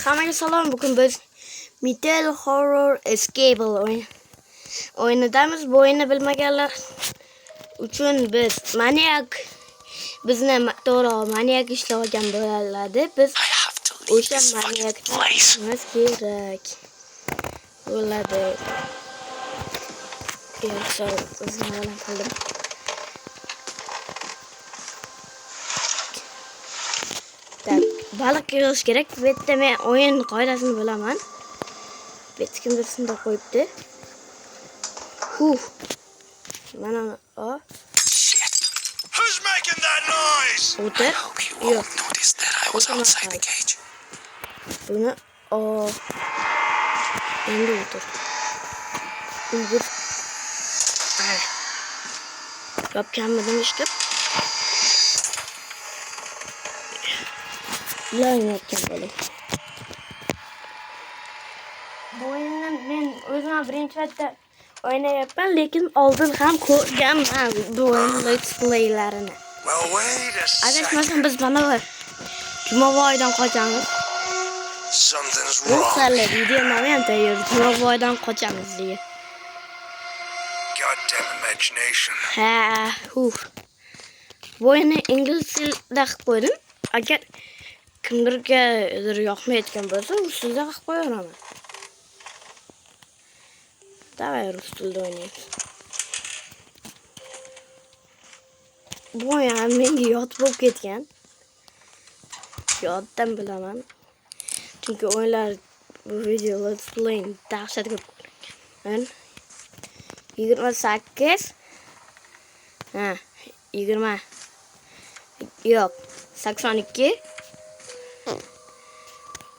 Hammaga salom. Bugun biz Metal Horror Escape o'yinidamiz. Bu o'yinni bilmaganlar uchun biz maniak ishlar olgan bo'ladi. Biz o'sha maniakni tutishimiz kerak bo'ladi. Yaxshi, o'zim bilan qildim. Baliq yig'ish kerak. Bu yerda men o'yin qoidasini bilaman. Bet kimdir shunda qo'yibdi. Mana o. Who's making that noise? O'tir. Yo'q. Noticed that I was outside the cage. Buni endi o'tir. Ulgur. Yopganmidim ishqib. Ulanayotgan bo'ling. Bu o'yinni men o'zim birinchi marta o'ynayapman, lekin oldin ham ko'rganman bu o'yin let's playlarini. Well, wait a second. Adashmasam biz mana bu Jumaboydan qochamiz. Something's Bu wrong. sal video ham tayyor. Jumaboydan qochamiz deya. Goddamn imagination. Bu o'yinni ingliz tilida qilib qo'ydim. Agar kimdirga yoqmayotgan bo'lsa, rus tilida qilib qo'yaman. Davay rus tilida o'ynaymiz. Bu o'yin menga yod bo'lib ketgan. Yoddan bilaman. Chunki o'yinlar bu video let's play dahshat ko'p. 28 20 yo'q 82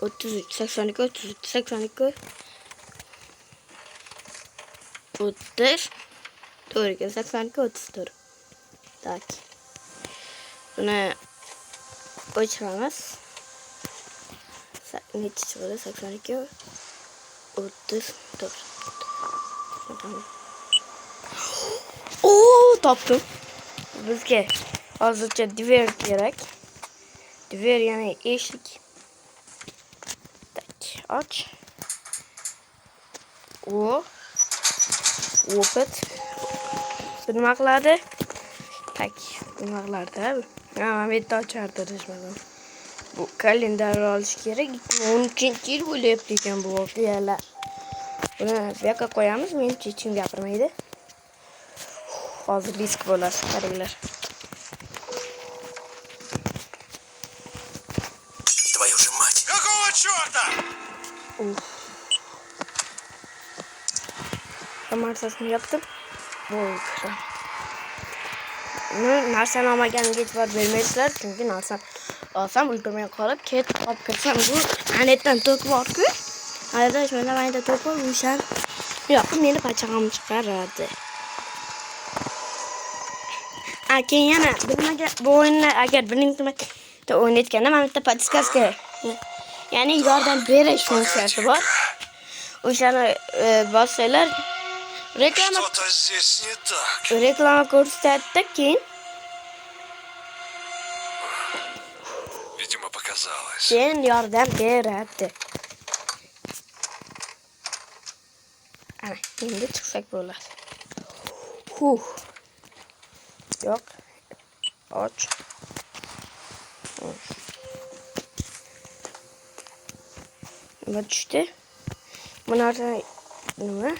33 82 33 82 30 to'g'ri 82 34. Tak. Buni o'chiramiz. Necha chiqadi? 82 34. Topdim. Bizga hozircha dver kerak. Dver yana eshik. Tak, och. Open. Nima qiladi? Tak, nima qiladi? Men bitta ochardi deshmadim. Bu kalendar olish kerak. 13-yil bo'lyapti ekan bu voqealar. Buni bu yoqqa qo'yamiz. Menimcha hech kim gapirmaydi. Hozir risk bo'ladi, qaranglar. Твою же мать. Какого черта? Kamarsasini yopdim. Bo'ldi. Narsani olmaganiga e'tibor bermaysizlar, chunki narsani olsam ulgurmay qolib, olib kirsam bu anetdan to'k bor-ku. Adash mana mayda to'k bor, o'shan yoqib meni pachag'am chiqaradi. Keyin yana bilmagan bu o'yinni agar birinchi marta o'ynayotganda mana bitta podskaska, ya'ni yordam berish funksiyasi bor. O'shani bossanglar Что-то здесь не так. reklama ko'rsatdi, keyin Видимо, показалось. yordam beradi. Ana, endi chiqsak bo'ladi. Yo'q. Och. Nima tushdi? Buni nima?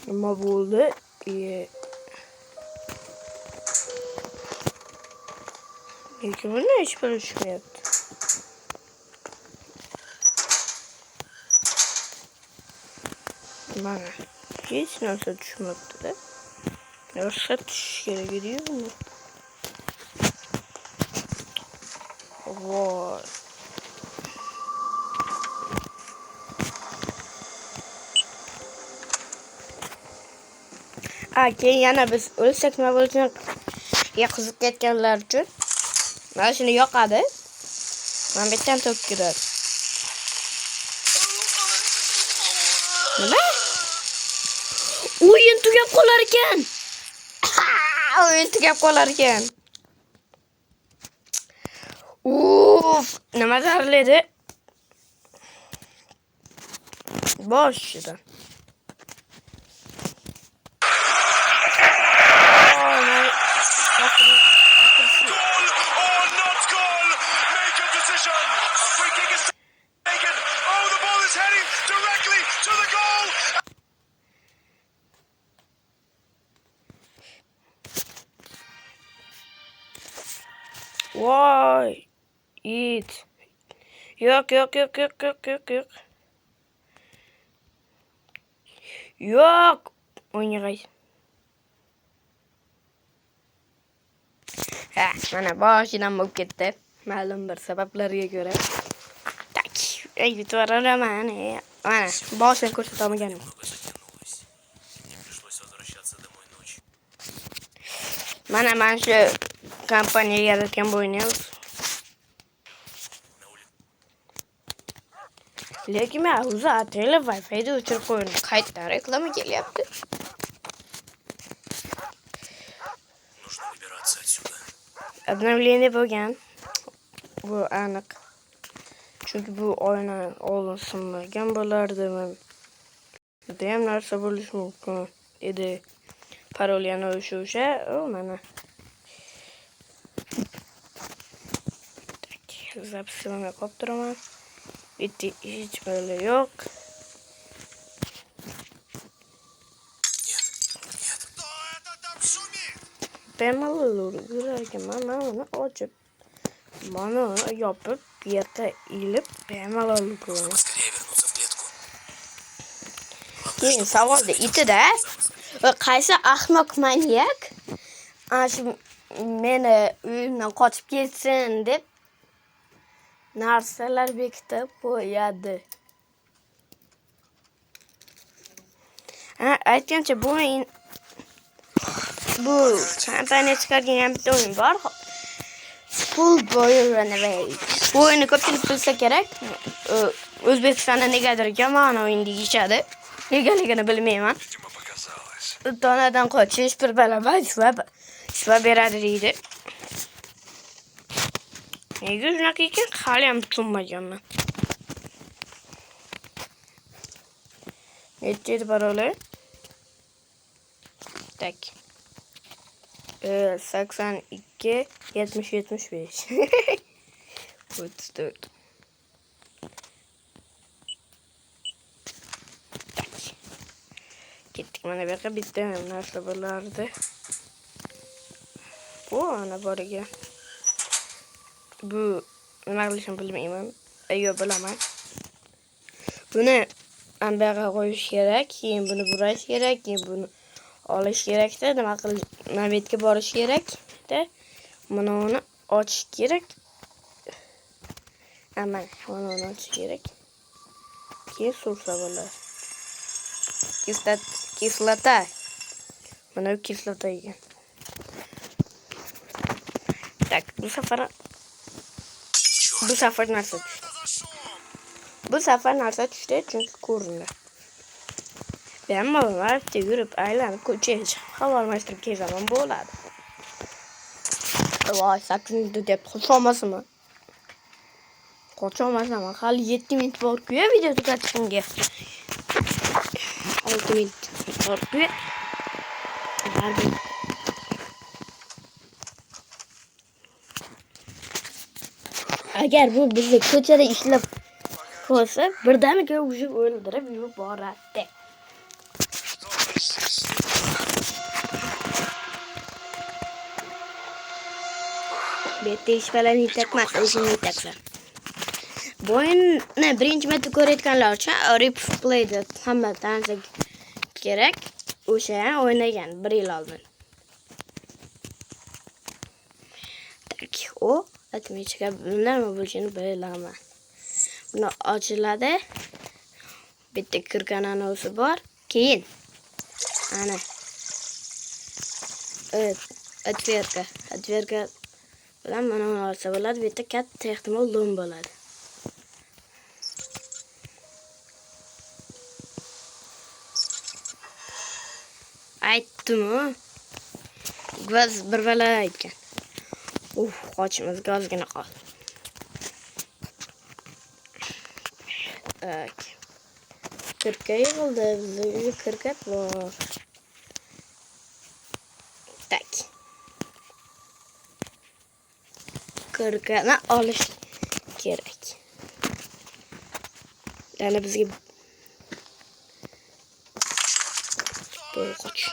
Nima bo'ldi? Lekin buni hech bir tushmayapti. Mana hech narsa tushmayapti-da. Narsa tushishi kerak edi-ku. Voy. Keyin yana biz o'lsak nima bo'lishini qiziqayotganlar uchun mana shuni yoqadi. Mana bu yerdan to'p kiradi. Nima? O'yin tugab qolar ekan. O'yin tugab qolar ekan. Uf, nima zararledi? Boshidan. Goal or not goal? Make a decision. Free kick is taken. Oh, the ball is heading directly to the goal. Vay. It. Yok. Yok. O'yinga qayt. Ha, mana boshidan bo'lib ketdi. Ma'lum bir sabablarga ko'ra. Tak. Ey, bitvaralaman. Mana, boshidan ko'rsata olmaganman. Mana shu kompaniya yaratgan bu o'yinni. Lekin men o'zi ateli Wi-Fi'da o'chirib qo'ydim. Qaytadan reklama kelyapti. Нужно выбираться отсюда. Обновление bo'lgan. Bu aniq. Chunki bu oyna olinmagan bo'lardi. Bunda ham narsa bo'lishi mumkin edi. Parol yana o'sha. Mana. Zapisini qo'yib turaman. Bitti hech böyle yok. Кто это там шумит? Bemalol yurarken mana uni ochib, mana uni yopib, bu yerda ilib, bemalol ko'raman. Скорее вернуться в клетку. Keyin savolda itida qaysi ahmoq manyak ana shu meni uyimdan qochib ketsin deb narsalar bekitib qo'yadi. Aytgancha bu kompaniya chiqargan ham bitta o'yin bor. Full Boy Runaway. Bu o'yinni ko'pchilik bilsa kerak. O'zbekistonda negadir yomon o'yin deyishadi. Negaligini bilmayman. Видимо, показалось. Donadan qochish bir bala shva beradi deydi. Nega shunaqa ekan? Hali ham tushunmaganman. Necha paroli? Tak. 82 70 75. 34. Tak. Ketdik mana bu yoqqa bitta narsa bo'lardi. Bu ana bor ekan. Bu nima qilishim bilmayman. Ayyo bilaman. Buni ambaga qo'yish kerak, keyin buni burash kerak, keyin buni olish kerakda, nima qilish, navetga borish kerakda, mana uni ochish kerak. Mana uni ochish kerak. Keyin sursa bo'ladi. Kislota. Mana bu kislota ekan. Tak, bu safar narsa tushdi. Bu safar narsa tushdi chunki ko'rindi. Ben malumlarcha yurib aylanib ko'chaga chiqib havo almashtirib kezaman bo'ladi. Voy, 8 deb qo'sholmasam. Qo'sholmasam, hali 7 minut bor-ku video tugatishimga. 6 minut bor-ku. Agar bu bizni ko'chada ishlab qo'ysa, birdaniga уже o'ldirib yuboradi. Bitta ish bilan yetakmas, o'zini yetaklar. Bu o'yinni birinchi marta ko'rayotganlar uchun replay deb hamma tanisa kerak. O'sha o'ynagan 1 yil oldin. Tak, o atmechga nima bo'lishini bilaman. Buni ochiladi. Bitta kirgan anosi bor. Keyin ana отвертка bilan mana uni olsa bo'ladi. Bitta katta ehtimol lom bo'ladi. Aytdim-ku. Biz bir bala aytgan. Qochimizga ozgina qol. Tak. Kirka yig'ildi, bizga kirkat bor. Tak. Kirkani olish kerak. Yana bizga qoch.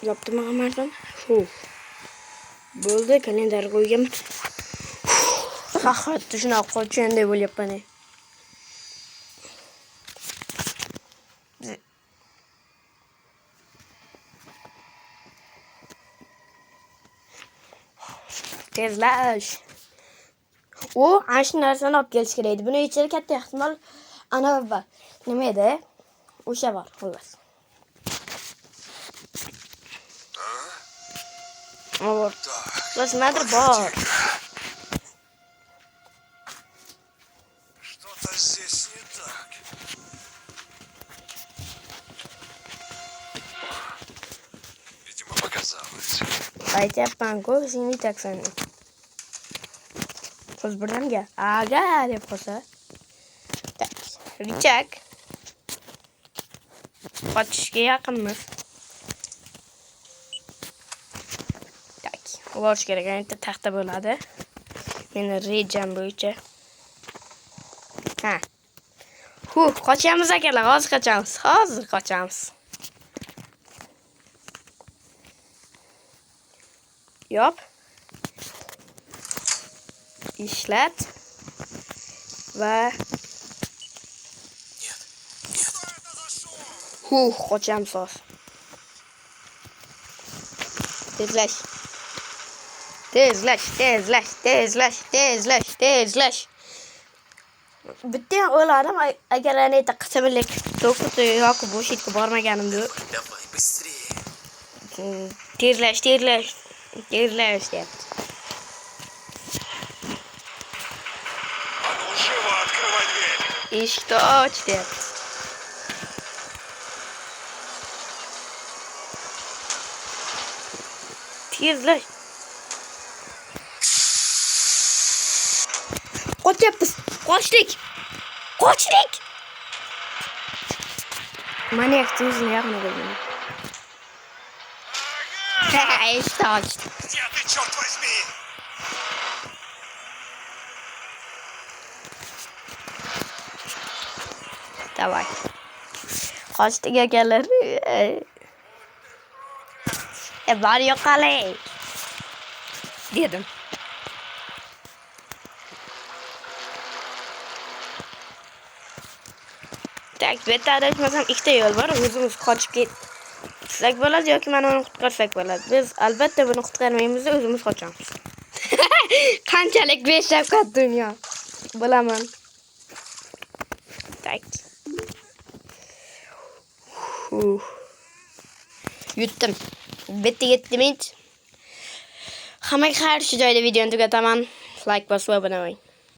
Yaptım Amar'dan. Bo'ldi, kalendar qo'ygan. Haqiqatda shunaqa qochganday bo'lyapman. Tezlash. Ana shu narsani olib kelish kerak edi. Buni ichida katta ehtimol ana bor. Nima edi? O'sha bor, xullas. Вот. Смотри, бар. Что-то здесь не так. Видимо, показалось. Aytyapman ku, sen aytyapsan. So'z birdamga. Aga deb qo'ysa. Tak. Richak. Qochishga yaqinmiz. Ulash kerak, endi taxta bo'ladi. Meni rejam bo'yicha. Ha. Qochamiz akalar, hozir qochamiz. Hozir qochamiz. Yop. Ishlat. Va qochamiz hozir. Tezlash. Tezlash. Bitta o'ladim agar anita qismlik to'qut yoki bo'sh itga bormaganimda. Давай быстрее. Tezlash deyapti. А ну, живо открывай дверь. Eshikni och deyapti. Tezlash. Qochyapmiz. Qochdik. Maniyak o'zini yaqin bo'lgan. Eshikni ochdi. Где ты, черт возьми? Давай. Qochdik akalar. Bor yo'qolay. Dedim. Tak, bu yerda adashmasam ikkita yo'l bor. O'zimiz qochib ketsak bo'ladi yoki mana uni qutqarsak bo'ladi. Biz albatta buni qutqarmaymiz, o'zimiz qochamiz. Qanchalik beshafqat dunyo. Bilaman. Tak. Yutdim. Bitta 7 minut. Hammaga xayr, shu joyda videoni tugataman. Like bosib obuna bo'ling.